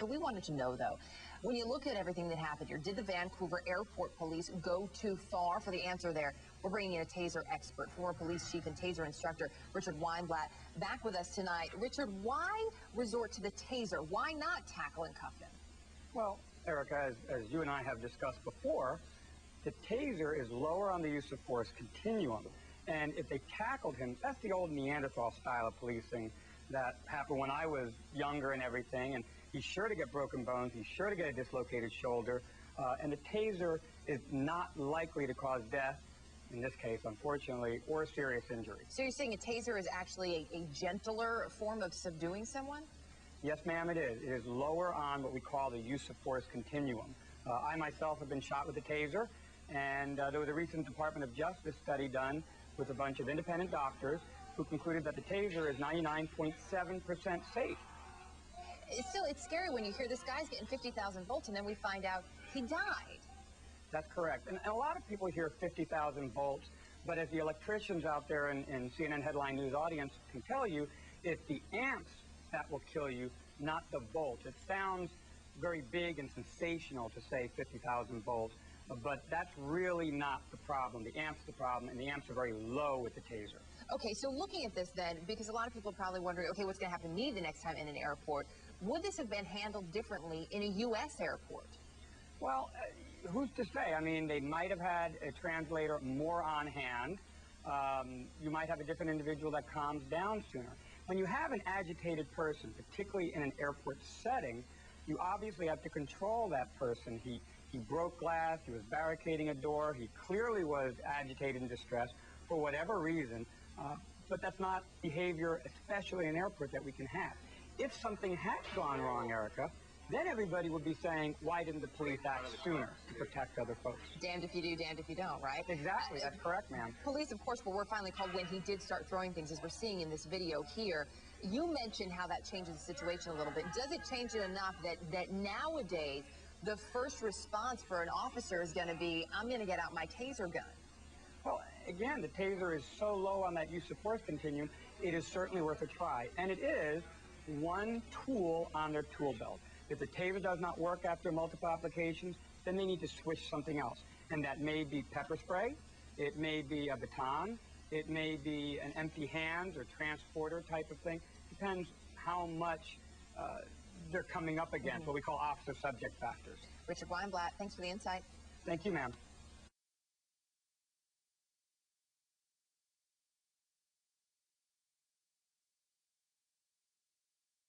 Erica, we wanted to know, though, when you look at everything that happened here, did the Vancouver Airport Police go too far? For the answer there, we're bringing in a Taser expert, former police chief and Taser instructor, Richard Weinblatt, back with us tonight. Richard, why resort to the Taser? Why not tackle and cuff him? Well, Erica, as you and I have discussed before, the Taser is lower on the use of force continuum. And if they tackled him, that's the old Neanderthal style of policing that happened when I was younger and everything. And he's sure to get broken bones. He's sure to get a dislocated shoulder. And the Taser is not likely to cause death, in this case, unfortunately, or serious injury. So you're saying a Taser is actually a gentler form of subduing someone? Yes, ma'am, it is. It is lower on what we call the use of force continuum. I myself have been shot with a Taser, and there was a recent Department of Justice study done with a bunch of independent doctors who concluded that the Taser is 99.7% safe. It's scary when you hear this guy's getting 50,000 volts and then we find out he died. That's correct. And a lot of people hear 50,000 volts, but as the electricians out there in CNN headline news audience can tell you, it's the amps that will kill you, not the volts. It sounds very big and sensational to say 50,000 volts, but that's really not the problem. The amp's the problem, and the amps are very low with the Taser. Okay, so looking at this then, because a lot of people are probably wondering, okay, what's going to happen to me the next time in an airport? Would this have been handled differently in a U.S. airport? Well, who's to say? I mean, they might have had a translator more on hand. You might have a different individual that calms down sooner. When you have an agitated person, particularly in an airport setting, you obviously have to control that person. He broke glass, he was barricading a door, he clearly was agitated and distressed for whatever reason, but that's not behavior, especially in an airport, that we can have. If something had gone wrong, Erica, then everybody would be saying, why didn't the police act sooner to protect other folks? Damned if you do, damned if you don't, right? Exactly, that's correct, ma'am. Police, of course, were finally called when he did start throwing things, as we're seeing in this video here. You mentioned how that changes the situation a little bit. Does it change it enough that nowadays the first response for an officer is going to be, I'm going to get out my Taser gun? Well, again, the Taser is so low on that use of force continuum, it is certainly worth a try. And it is one tool on their tool belt. If the Taser does not work after multiple applications, then they need to switch something else. And that may be pepper spray, it may be a baton, it may be an empty hands or transporter type of thing. Depends how much they're coming up against, what we call officer-subject factors. Richard Weinblatt, thanks for the insight. Thank you, ma'am.